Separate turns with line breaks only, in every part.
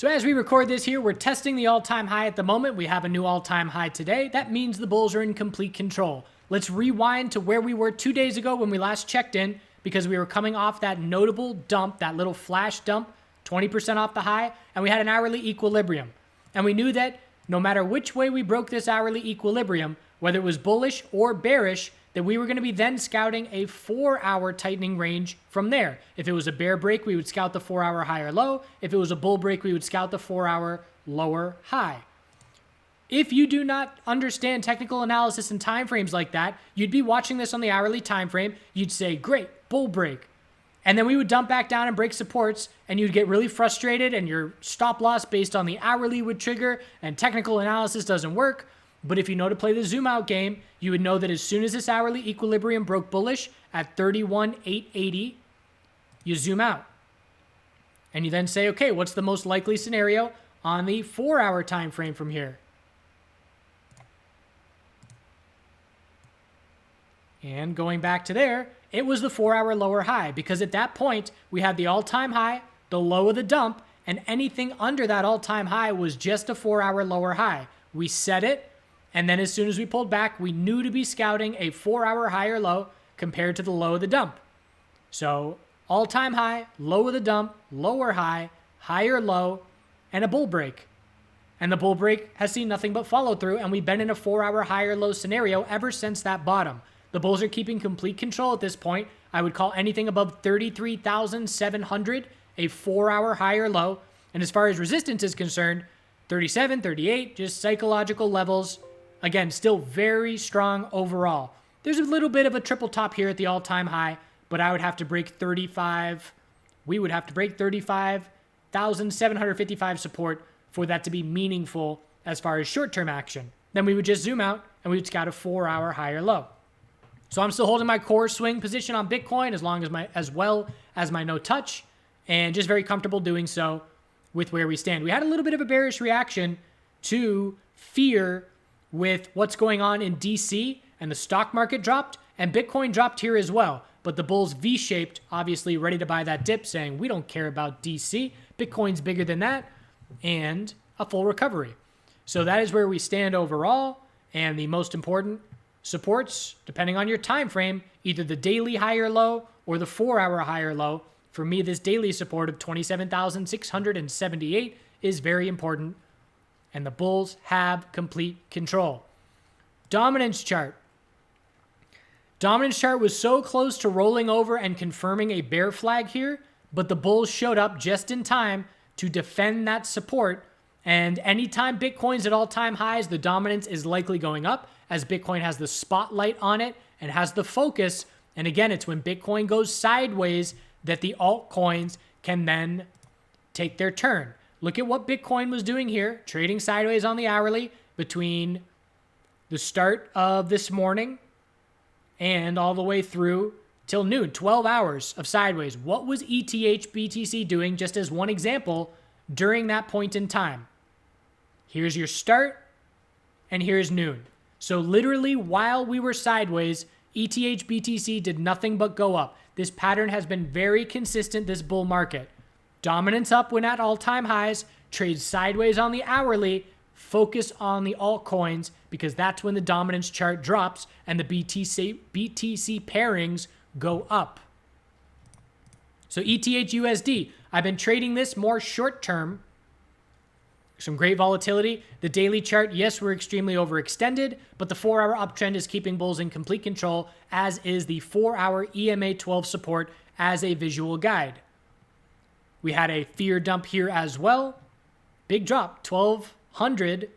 So as we record this here, we're testing the all-time high at the moment. We have a new all-time high today. That means the bulls are in complete control. Let's rewind to where we were 2 days ago when we last checked in, because we were coming off that notable dump, that little flash dump, 20% off the high, and we had an hourly equilibrium. And we knew that no matter which way we broke this hourly equilibrium, whether it was bullish or bearish, that we were going to be then scouting a 4-hour tightening range from there. If it was a bear break, we would scout the 4-hour high or low. If it was a bull break, we would scout the 4-hour lower high. If you do not understand technical analysis and time frames like that, you'd be watching this on the hourly time frame. You'd say, great, bull break. And then we would dump back down and break supports, and you'd get really frustrated, and your stop loss based on the hourly would trigger, and technical analysis doesn't work. But if you know to play the zoom out game, you would know that as soon as this hourly equilibrium broke bullish at 31,880, you zoom out. And you then say, okay, what's the most likely scenario on the 4-hour time frame from here? And going back to there, it was the 4-hour lower high, because at that point, we had the all-time high, the low of the dump, and anything under that all-time high was just a 4-hour lower high. We set it, and then as soon as we pulled back, we knew to be scouting a 4-hour higher low compared to the low of the dump. So all-time high, low of the dump, lower high, higher low, and a bull break. And the bull break has seen nothing but follow through, and we've been in a 4-hour higher low scenario ever since that bottom. The bulls are keeping complete control at this point. I would call anything above 33,700 a 4-hour higher low. And as far as resistance is concerned, 37, 38, just psychological levels. Again, still very strong overall. There's a little bit of a triple top here at the all-time high, but I would have to break 35. We would have to break 35,755 support for that to be meaningful as far as short-term action. Then we would just zoom out and we would scout a 4-hour higher low. So I'm still holding my core swing position on Bitcoin as well as my no touch, and just very comfortable doing so with where we stand. We had a little bit of a bearish reaction to fear with what's going on in DC, and the stock market dropped, and Bitcoin dropped here as well. But the bulls V-shaped, obviously ready to buy that dip, saying we don't care about DC. Bitcoin's bigger than that, and a full recovery. So that is where we stand overall, and the most important supports, depending on your time frame, either the daily higher low or the 4-hour higher low. For me, this daily support of 27,678 is very important, and the bulls have complete control. Dominance chart. Dominance chart was so close to rolling over and confirming a bear flag here, but the bulls showed up just in time to defend that support. And anytime Bitcoin's at all-time highs, the dominance is likely going up, as Bitcoin has the spotlight on it and has the focus. And again, it's when Bitcoin goes sideways that the altcoins can then take their turn. Look at what Bitcoin was doing here, trading sideways on the hourly between the start of this morning and all the way through till noon, 12 hours of sideways. What was ETH BTC doing, just as one example, during that point in time? Here's your start, and here's noon. So literally while we were sideways, ETH BTC did nothing but go up. This pattern has been very consistent this bull market. Dominance up when at all-time highs, trade sideways on the hourly, focus on the altcoins, because that's when the dominance chart drops and the BTC pairings go up. So ETH USD, I've been trading this more short-term. Some great volatility. The daily chart, yes, we're extremely overextended, but the 4-hour uptrend is keeping bulls in complete control, as is the 4-hour EMA 12 support as a visual guide. We had a fear dump here as well. Big drop, 1,200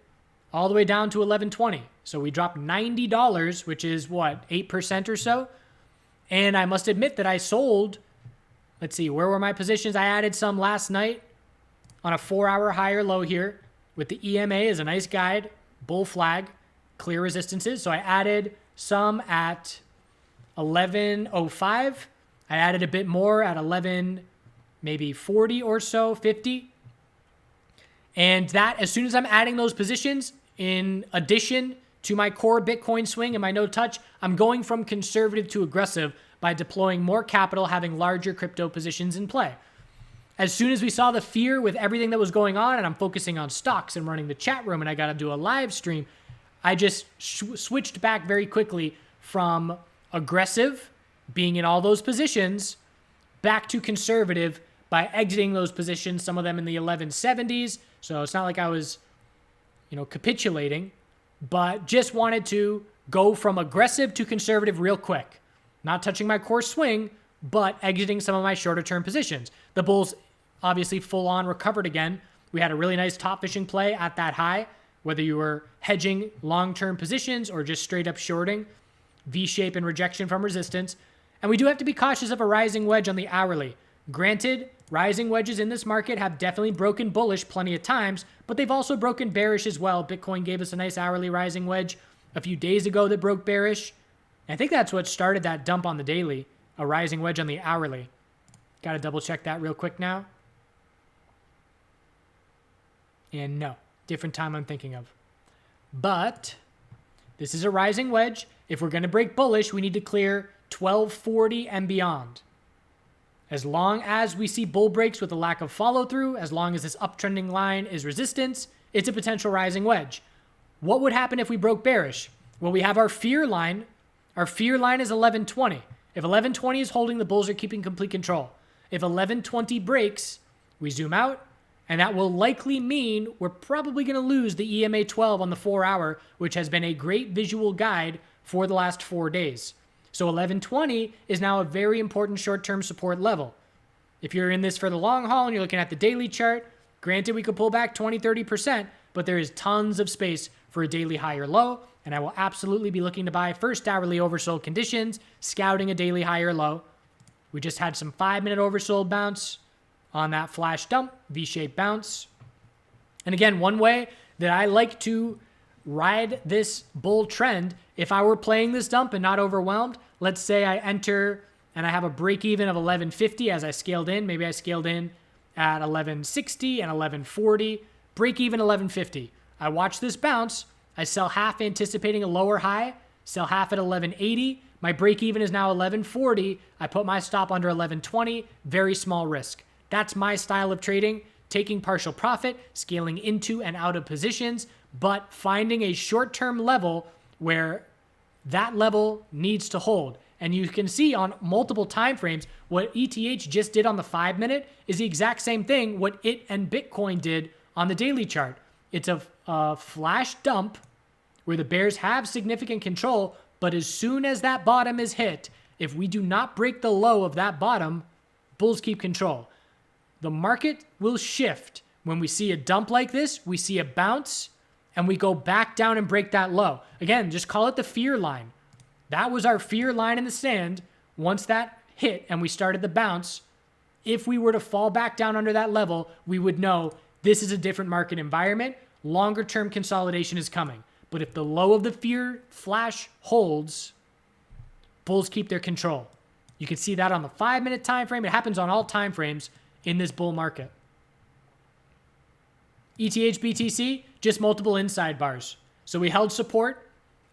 all the way down to 1,120. So we dropped $90, which is what, 8% or so? And I must admit that I sold, let's see, where were my positions? I added some last night on a 4-hour higher low here with the EMA as a nice guide, bull flag, clear resistances. So I added some at 11.05. I added a bit more at 11, maybe 40 or so, 50. And that, as soon as I'm adding those positions, in addition to my core Bitcoin swing and my no touch, I'm going from conservative to aggressive by deploying more capital, having larger crypto positions in play. As soon as we saw the fear with everything that was going on, and I'm focusing on stocks and running the chat room and I got to do a live stream, I just switched back very quickly from aggressive, being in all those positions, back to conservative by exiting those positions, some of them in the 1170s. So it's not like I was, capitulating, but just wanted to go from aggressive to conservative real quick. Not touching my core swing, but exiting some of my shorter term positions. The bulls obviously full on recovered again. We had a really nice top fishing play at that high, whether you were hedging long-term positions or just straight up shorting, V-shape and rejection from resistance. And we do have to be cautious of a rising wedge on the hourly. Granted, rising wedges in this market have definitely broken bullish plenty of times, but they've also broken bearish as well. Bitcoin gave us a nice hourly rising wedge a few days ago that broke bearish. And I think that's what started that dump on the daily, a rising wedge on the hourly. Got to double check that real quick now. And no, different time I'm thinking of. But this is a rising wedge. If we're going to break bullish, we need to clear 1240 and beyond. As long as we see bull breaks with a lack of follow through, as long as this uptrending line is resistance, it's a potential rising wedge. What would happen if we broke bearish? Well, we have our fear line. Our fear line is 1120. If 1120 is holding, the bulls are keeping complete control. If 1120 breaks, we zoom out, and that will likely mean we're probably going to lose the EMA 12 on the 4-hour, which has been a great visual guide for the last 4 days. So 1120 is now a very important short-term support level. If you're in this for the long haul and you're looking at the daily chart, granted we could pull back 20-30%, but there is tons of space for a daily high or low, and I will absolutely be looking to buy first hourly oversold conditions, scouting a daily high or low. We just had some 5-minute oversold bounce on that flash dump, V-shaped bounce. And again, one way that I like to ride this bull trend, if I were playing this dump and not overwhelmed, let's say I enter and I have a break even of 1150 as I scaled in. Maybe I scaled in at 1160 and 1140, break even 1150. I watch this bounce. I sell half anticipating a lower high, sell half at 1180. My break even is now 1140. I put my stop under 1120, very small risk. That's my style of trading, taking partial profit, scaling into and out of positions, but finding a short-term level where that level needs to hold. And you can see on multiple time frames, what ETH just did on the 5-minute is the exact same thing what it and Bitcoin did on the daily chart. It's a flash dump where the bears have significant control, but as soon as that bottom is hit, if we do not break the low of that bottom, bulls keep control. The market will shift. When we see a dump like this, we see a bounce, and we go back down and break that low. Again, just call it the fear line. That was our fear line in the sand. Once that hit and we started the bounce, if we were to fall back down under that level, we would know this is a different market environment. Longer term consolidation is coming. But if the low of the fear flash holds, bulls keep their control. You can see that on the 5-minute time frame. It happens on all time frames in this bull market. ETH BTC, just multiple inside bars. So we held support,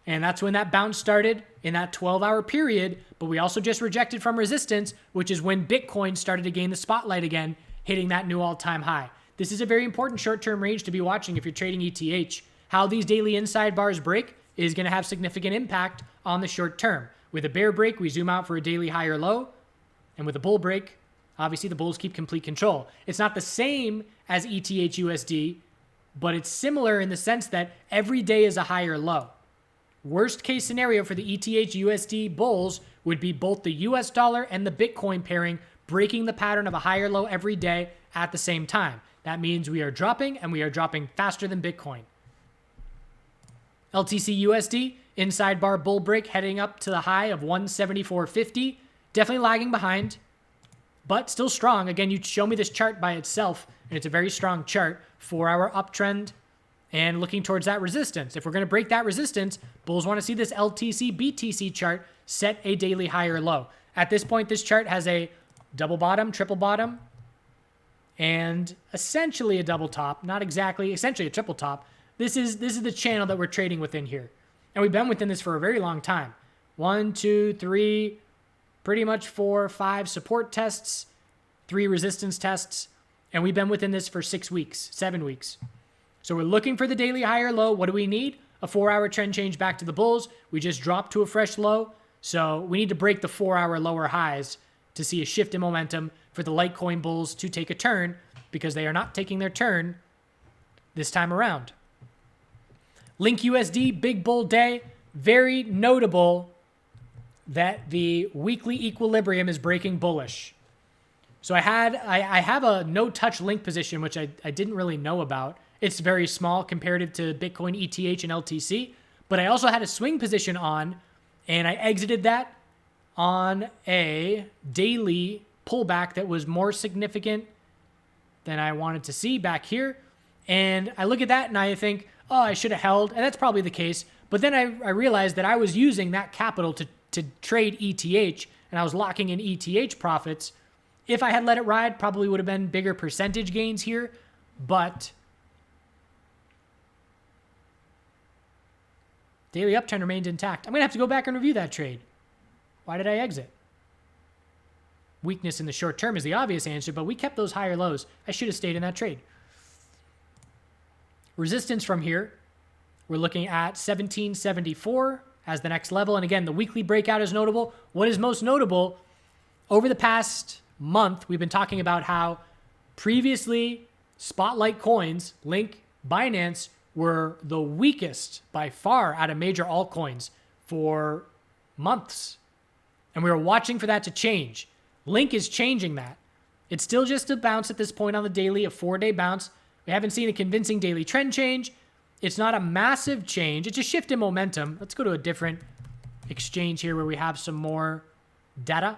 and that's when that bounce started in that 12-hour period, but we also just rejected from resistance, which is when Bitcoin started to gain the spotlight again, hitting that new all-time high. This is a very important short-term range to be watching if you're trading ETH. How these daily inside bars break is going to have significant impact on the short term. With a bear break, we zoom out for a daily high or low, and with a bull break, obviously the bulls keep complete control. It's not the same as ETH USD, but it's similar in the sense that every day is a high or low. Worst case scenario for the ETH USD bulls would be both the US dollar and the Bitcoin pairing breaking the pattern of a higher low every day at the same time. That means we are dropping, and we are dropping faster than Bitcoin. LTC USD, inside bar bull break heading up to the high of 174.50. Definitely lagging behind, but still strong. Again, you show me this chart by itself, and it's a very strong chart. 4-hour uptrend and looking towards that resistance. If we're going to break that resistance, bulls want to see this LTC BTC chart set a daily high or low. At this point, this chart has a double bottom, triple bottom, and essentially a double top. Not exactly, essentially a triple top. This is the channel that we're trading within here. And we've been within this for a very long time. 1, 2, 3, pretty much 4, 5 support tests, 3 resistance tests, And we've been within this for 6 weeks, 7 weeks. So we're looking for the daily higher low. What do we need? A 4-hour trend change back to the bulls. We just dropped to a fresh low. So we need to break the 4-hour lower highs to see a shift in momentum for the Litecoin bulls to take a turn, because they are not taking their turn this time around. Link USD, big bull day. Very notable that the weekly equilibrium is breaking bullish. So I have a no-touch Link position, which I didn't really know about. It's very small comparative to Bitcoin, ETH, and LTC. But I also had a swing position on, and I exited that on a daily pullback that was more significant than I wanted to see back here. And I look at that and I think, oh, I should have held. And that's probably the case. But then I realized that I was using that capital to trade ETH, and I was locking in ETH profits. If I had let it ride, probably would have been bigger percentage gains here. But daily uptrend remained intact. I'm going to have to go back and review that trade. Why did I exit? Weakness in the short term is the obvious answer, but we kept those higher lows. I should have stayed in that trade. Resistance from here, we're looking at 1774 as the next level. And again, the weekly breakout is notable. What is most notable, over the past month, we've been talking about how previously spotlight coins, Link, Binance, were the weakest by far out of major altcoins for months. And we were watching for that to change. Link is changing that. It's still just a bounce at this point on the daily, a 4-day bounce. We haven't seen a convincing daily trend change. It's not a massive change. It's a shift in momentum. Let's go to a different exchange here where we have some more data.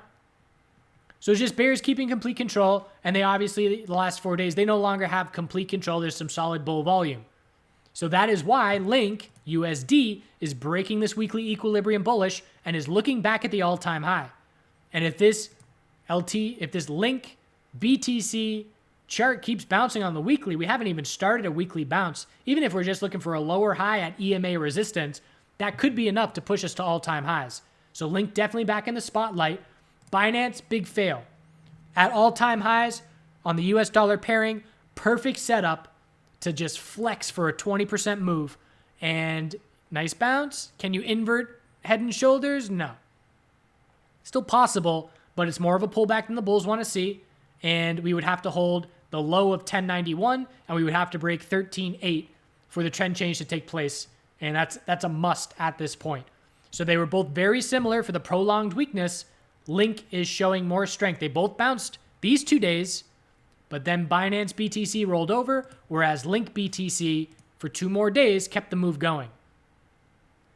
So it's just bears keeping complete control. And they obviously, the last 4 days, they no longer have complete control. There's some solid bull volume. So that is why Link USD is breaking this weekly equilibrium bullish and is looking back at the all-time high. And if this Link BTC chart keeps bouncing on the weekly, we haven't even started a weekly bounce. Even if we're just looking for a lower high at EMA resistance, that could be enough to push us to all-time highs. So Link definitely back in the spotlight. Binance, big fail. At all-time highs on the US dollar pairing, perfect setup to just flex for a 20% move. And nice bounce. Can you invert head and shoulders? No. Still possible, but it's more of a pullback than the bulls want to see. And we would have to hold the low of 1091, and we would have to break 13.8 for the trend change to take place. And that's a must at this point. So they were both very similar for the prolonged weakness. Link is showing more strength. They both bounced these 2 days, but then Binance BTC rolled over, whereas Link BTC for 2 more days kept the move going.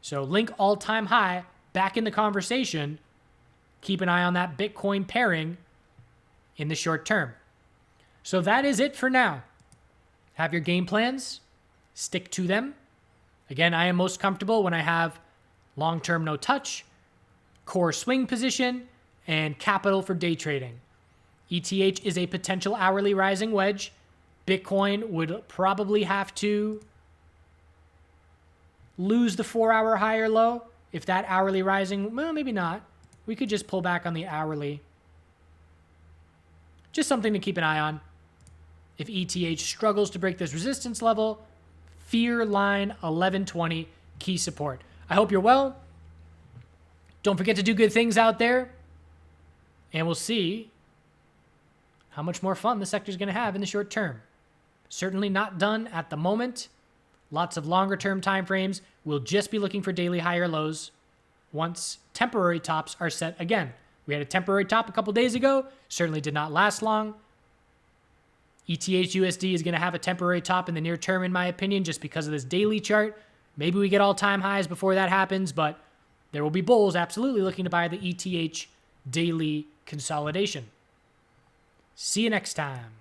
So Link all-time high, back in the conversation. Keep an eye on that Bitcoin pairing in the short term. So that is it for now. Have your game plans. Stick to them. Again, I am most comfortable when I have long-term no touch, core swing position, and capital for day trading. ETH is a potential hourly rising wedge. Bitcoin would probably have to lose the 4-hour higher low. If that hourly rising, well, maybe not. We could just pull back on the hourly. Just something to keep an eye on. If ETH struggles to break this resistance level, fear line 1120, key support. I hope you're well. Don't forget to do good things out there. And we'll see how much more fun the sector is going to have in the short term. Certainly not done at the moment. Lots of longer term time frames. We'll just be looking for daily higher lows once temporary tops are set again. We had a temporary top a couple days ago. Certainly did not last long. ETH USD is going to have a temporary top in the near term, in my opinion, just because of this daily chart. Maybe we get all-time highs before that happens, but there will be bulls absolutely looking to buy the ETH daily consolidation. See you next time.